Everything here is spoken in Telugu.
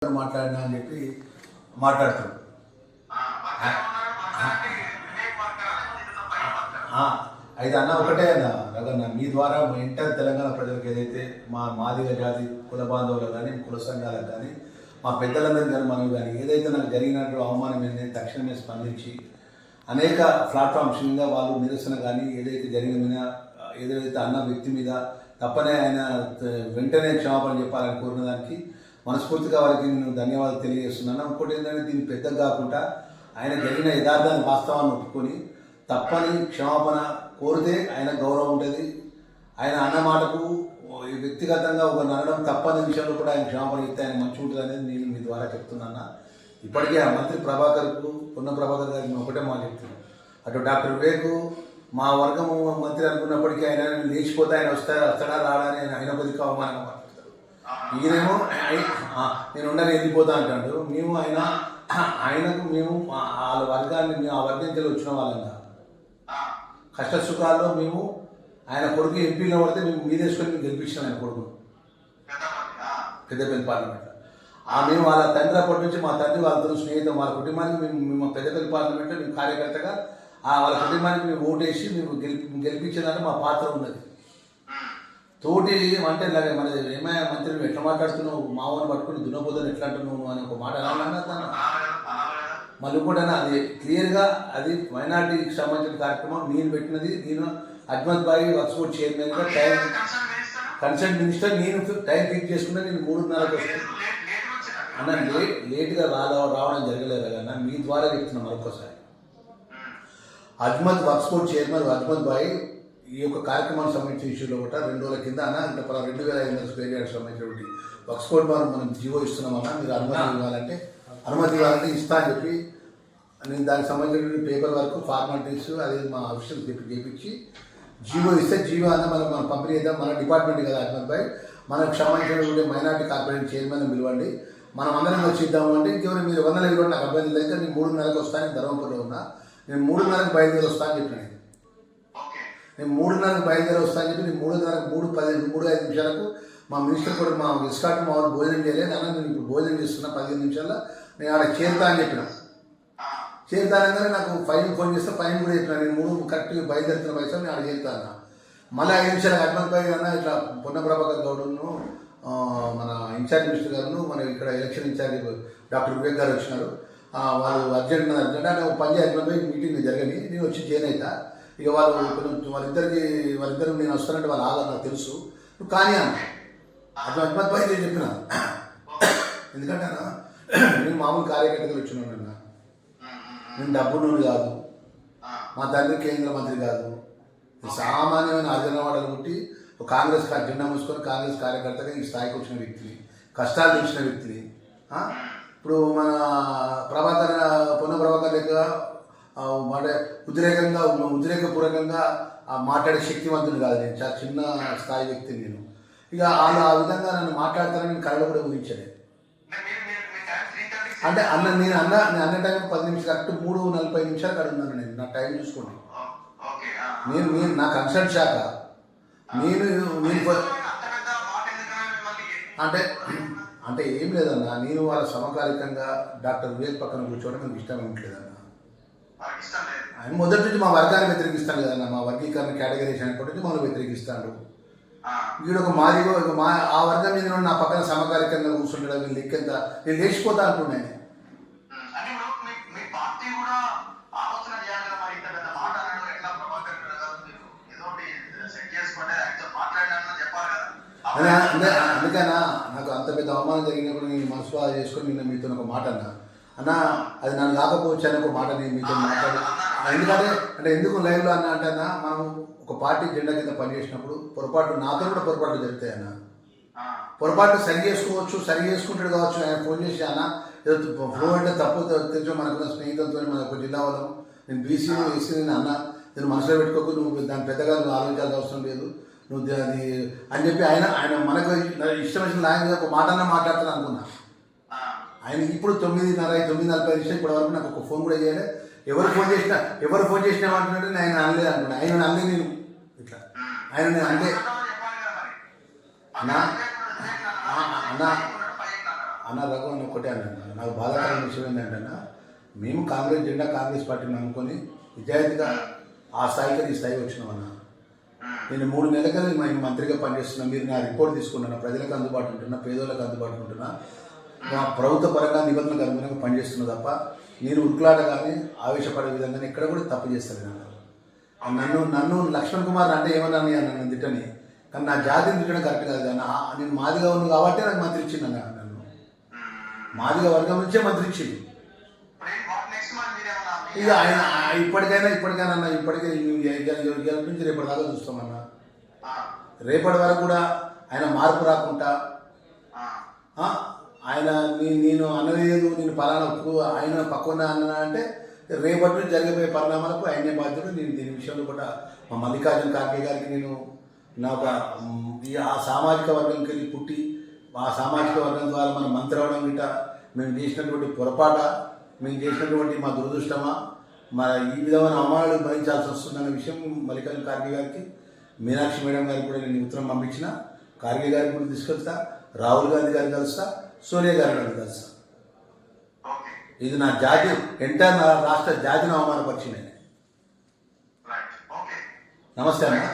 మాట్లాడినా అని చెప్పి మాట్లాడుతున్నాడు. అయితే అన్న ఒకటే అన్న రగన్న, మీ ద్వారా ఎంటర్ తెలంగాణ ప్రజలకు ఏదైతే మా మాదిగ జాతి కుల బాంధవులకు కానీ కుల సంఘాలకు కానీ మా పెద్దలందరికీ కానీ మనం కానీ ఏదైతే నాకు జరిగినట్టు అవమానం ఏంటంటే తక్షణమే స్పందించి అనేక ప్లాట్ఫామ్స్ మీద వాళ్ళు నిరసన కానీ ఏదైతే జరిగిన ఏదైతే అన్న వ్యక్తి మీద తప్పనే ఆయన వెంటనే క్షమాపణ చెప్పాలని కోరిన దానికి మనస్ఫూర్తిగా వారికి నేను ధన్యవాదాలు తెలియజేస్తున్నాను. ఇంకోటి ఏంటంటే దీన్ని పెద్దగా కాకుండా ఆయన జరిగిన యథార్థాన్ని వాస్తవాన్ని ఒప్పుకొని తప్పని క్షమాపణ కోరితే ఆయన గౌరవం ఉంటుంది. ఆయన అన్న మాటకు వ్యక్తిగతంగా ఒక నడడం తప్పని విషయంలో కూడా ఆయన క్షమాపణ ఇస్తే ఆయన మంచిగా ఉంటుంది అనేది నేను మీ ద్వారా చెప్తున్నాను. ఇప్పటికే ఆ మంత్రి ప్రభాకర్కు పొన్న ప్రభాకర్ గారికి నేను ఒకటే మాట చెప్తున్నాను. అటు డాక్టర్ వివేక్ మా వర్గము మంత్రి అనుకున్నప్పటికీ ఆయన లేచిపోతే ఆయన వస్తాడా రాడా అని ఆయన కొద్దిగా అవమానంగా మాట్లాడతారు. ఈయనేమో నేను ఉండని వెళ్ళిపోతా అంటాడు. మేము ఆయనకు మేము వాళ్ళ వర్గాన్ని మేము ఆ వర్గంకి వచ్చిన వాళ్ళంగా కష్ట సుఖాల్లో మేము ఆయన కొడుకు ఎంపీలో పడితే మేము మీదేసుకొని మేము గెలిపించాం ఆయన కొడుకు పెద్దపల్లి పార్లమెంట్లో. మేము వాళ్ళ తండ్రి అప్పటి నుంచి మా తండ్రి వాళ్ళతో స్నేహితం వాళ్ళ కుటుంబానికి మేము పెద్దపల్లి పార్లమెంట్లో మేము కార్యకర్తగా వాళ్ళ కుటుంబానికి మేము ఓటేసి మేము గెలిపించేదానికి మా పాత్ర ఉన్నది. తోటి అంటే ఇలాగే మన ఏమయ్యా మంత్రి నువ్వు ఎట్లా మాట్లాడుతున్నావు, మామూలు పట్టుకుని దున్నపోదని ఎట్లా అంటున్నావు అని ఒక మాట అన్నా మళ్ళీ కూడా అది క్లియర్గా అది మైనార్టీకి సంబంధించిన కార్యక్రమం నేను పెట్టినది. నేను అజ్మత్ భాయ్ వక్ఫ్ బోర్డ్ చైర్మన్గా టైం కన్సర్న్ మినిస్టర్ నేను టైం ఫిక్స్ చేసుకుంటే నేను 3:30కి వస్తాను అన్న. లేట్గా రావడం జరగలేదు కదన్నా, మీ ద్వారా చెప్తున్నా మరొకసారి. అజ్మత్ వక్ఫ్ బోర్డ్ చైర్మన్ అజ్మత్ భాయ్ ఈ యొక్క కార్యక్రమానికి సంబంధించిన ఇష్యూలో కూడా 2 రోజుల కింద అన్న అంటే 2500 స్క్వేర్ యార్డ్స్ సంబంధించినటువంటి వక్ఫ్ బోర్డ్ మనం జీవో ఇస్తున్నామన్నా, మీరు అనుమతి ఇవ్వాలంటే ఇస్తా అని చెప్పి నేను దానికి సంబంధించిన పేపర్ వర్క్ ఫార్మాలిటీస్ అది మా ఆఫీషియల్ చేపించి జీవో ఇస్తే జీవో అన్న మనం పంపిణీ చేద్దాం. మన డిపార్ట్మెంట్ కదా అజ్మత్ భాయ్, మనకు సంబంధించినటువంటి మైనార్టీ కార్పొరేషన్ చైర్మన్ పిలవండి, మనం అందరం వచ్చి ఇద్దాము అంటే ఇంకెవరు మీరు 100 ఇవ్వండి, నాకు అభ్యర్థి లేదు. నేను 3:30కి వస్తాను, ధర్మపురంలో ఉన్నా, నేను 3:30కి బయలుదేరి వస్తాను అని చెప్పిన. నేను 3:30కి బయలుదేరి వస్తాను అని చెప్పి నేను 3:10 నిమిషాలకు మా మినిస్టర్ కూడా మా ఎస్కాట్ మా వాళ్ళు భోజనం చేయలేదు అన్న, నేను ఇప్పుడు భోజనం చేస్తున్నా 15 నిమిషాల్లో నేను ఆడ చేరుతా అని చెప్పిన. చేరుతానగానే నాకు ఫైన్ ఫోన్ చేస్తే ఫైన్ కూడా చెప్పిన. నేను 3 కరెక్ట్గా బయలుదేరుతున్న పైసలు నేను ఆడ చేరుతా అన్న. మళ్ళీ 5 నిమిషాలకు అజ్మత్ భాయ్ అన్న ఇట్లా పొన్న ప్రభాకర్ గౌడ్ను మన ఇన్ఛార్జ్ మినిస్టర్ గారు మన ఇక్కడ ఎలక్షన్ ఇన్ఛార్జ్ డాక్టర్ వివేక్ గారు వచ్చినారు. వాళ్ళు అర్జెంట్ అంటే పని అజ్మత్ భాయ్ మీటింగ్ జరగని నేను వచ్చి జాయిన్ అవుతా. ఇక వాళ్ళిద్దరు నేను వస్తానంటే వాళ్ళు ఆగా నాకు తెలుసు, నువ్వు కానీ అన్న అజ్మత్ భాయ్ నేను చెప్పిన. ఎందుకంటే అన్న నేను మామూలు కార్యకర్తలు వచ్చినాను అన్న, నేను డబ్బున్నోడు కాదు, మా తండ్రి కేంద్ర మంత్రి కాదు, సామాన్యమైన అర్జనవాడలు పుట్టి కాంగ్రెస్ జెండా మూసుకొని కాంగ్రెస్ కార్యకర్తగా ఈ స్థాయికి వచ్చిన వ్యక్తిని, కష్టాలు తెలిసిన వ్యక్తిని. ఇప్పుడు మన పొన్న ప్రభాకర్ లెక్క అంటే ఉద్రేకపూర్వకంగా మాట్లాడే శక్తివంతుడు కాదు, నేను చాలా చిన్న స్థాయి వ్యక్తిని నేను. ఇక వాళ్ళు ఆ విధంగా నన్ను మాట్లాడతానని నేను కళలో కూడా ఊహించలేదు. అంటే నేను అన్న టైం 10 నిమిషాలు కరెక్ట్ 3:40 నిమిషాలు అక్కడ ఉన్నాను. నేను నా టైం చూసుకోండి, నేను నా కన్సల్ట్ శాఖ నేను అంటే ఏం లేదన్నా, నేను వాళ్ళ సమకాలికంగా డాక్టర్ వివేక్ పక్కన కూర్చోవడం నాకు ఇష్టం ఉండలేదన్న. ఆయన మొదటి నుంచి మా వర్గాన్ని వ్యతిరేకిస్తాను కదన్నా, మా వర్గీకరణ కేటగిరీస్ అనుకుంటే మమ్మల్ని వ్యతిరేకిస్తాడు. వీడు ఒక మాదిగో ఆ వర్గం మీద నా పక్కన సమకాలికంగా కూర్చుంటాడు, వీళ్ళు లెక్కెంత నేను లేచిపోతా అంటున్నాను. అందుకనా నాకు అంత పెద్ద అవమానం జరిగినప్పుడు నేను మనసు బాధ చేసుకొని నిన్న మీతో ఒక మాట అన్న అది నన్ను కాకపోవచ్చు అని ఒక మాట నేను మీతో మాట్లాడి. ఎందుకంటే ఎందుకు లైవ్లో అంటే అన్న మనం ఒక పార్టీ జెండా కింద పనిచేసినప్పుడు నాతో కూడా పొరపాట్లు జరుగుతాయి అన్న. పొరపాటు సరి చేసుకుంటాడు కావచ్చు. ఆయన ఫోన్ చేసి అన్న ఏదో ఫ్లో అంటే తప్పు తెలుసు, మనకున్న స్నేహితులతో మన ఒక జిల్లా వాళ్ళం, నేను బీసీని ఎస్సీని అన్న, నేను మనసులో పెట్టుకోకు, నువ్వు దాని పెద్దగా నువ్వు ఆలోచించాల్సిన అవసరం లేదు నువ్వు అది అని చెప్పి ఆయన మనకు ఇష్టం వచ్చిన లాంగ్వేజ్ ఒక మాట మాట్లాడతాను అనుకున్నా. ఆయన ఇప్పుడు 9:40 ఇప్పటి వరకు నాకు ఒక ఫోన్ కూడా చేయలేదు. ఎవరు ఫోన్ చేసినా అంటున్నాడు, ఆయన అనలేదు అనుకున్నా. ఆయన అనలే, నేను ఇట్లా నేను అంటే అన్న అన్న రఘు ఒకటే అన్న, నాకు బాధాకరమైన విషయం ఏంటంటే మేము కాంగ్రెస్ జెండా కాంగ్రెస్ పార్టీని అనుకొని నిజాయితీగా ఆ స్థాయికి ఈ స్థాయి వచ్చినామన్న. నేను 3 నెలలుగా నేను మంత్రిగా పనిచేస్తున్నా, మీరు నా రిపోర్ట్ తీసుకుంటున్నా, ప్రజలకు అందుబాటు ఉంటున్నా, పేదోళ్ళకి అందుబాటు ఉంటున్నా, మా ప్రభుత్వ పరంగా నిబంధనలకు అనుగుణంగా పనిచేస్తున్నా తప్ప నేను ఉరుకులాట కానీ ఆవేశపడే విధంగా ఎక్కడ కూడా తప్పు చేస్తాను. నన్ను లక్ష్మణ్ కుమార్ అంటే ఏమన్నా నన్ను తిట్టని, కానీ నా జాతిని తిట్టడం కరెక్ట్ కాదు కానీ నేను మాదిగా ఉన్నాను కాబట్టి నాకు మంత్రి ఇచ్చింది అన్న. నన్ను మాదిగా వర్గం నుంచే మంత్రి ఇచ్చింది. ఇక ఆయన ఇప్పటికైనా అన్న, ఇప్పటికే ఇవాళ నుంచి రేపటి దాకా చూస్తామన్నా. రేపటి వరకు కూడా ఆయన మార్పు రాకుండా ఆయన నేను అనలేదు, నేను పలానా ఆయన పక్కన అన్నా అంటే రేపటి నుంచి జరిగిపోయే పరిణామాలకు ఆయనే బాధ్యుడు. నేను దీని విషయంలో కూడా మా మల్లికార్జున ఖార్గే గారికి నేను నాకు ఆ సామాజిక వర్గంకి వెళ్ళి పుట్టి ఆ సామాజిక వర్గం ద్వారా మనం మంత్రి అవడం గిట్ట మేము చేసినటువంటి పొరపాట, మేము చేసినటువంటి మా దురదృష్టమా, మన ఈ విధమైన అవమానాలు భరించాల్సి వస్తుందన్న విషయం మల్లికార్జున ఖార్గే గారికి, మీనాక్షి మేడం గారికి కూడా నేను ఉత్తరం పంపించిన. ఖార్గే గారికి కూడా తీసుకొస్తా, రాహుల్ గాంధీ గారిని కలుస్తా, సోనియా గారిని కలుస్తా. ఇది నా జాతి ఎంటర్ నా రాష్ట్ర జాతిని అవమానపరిచింది. నమస్తే అన్న.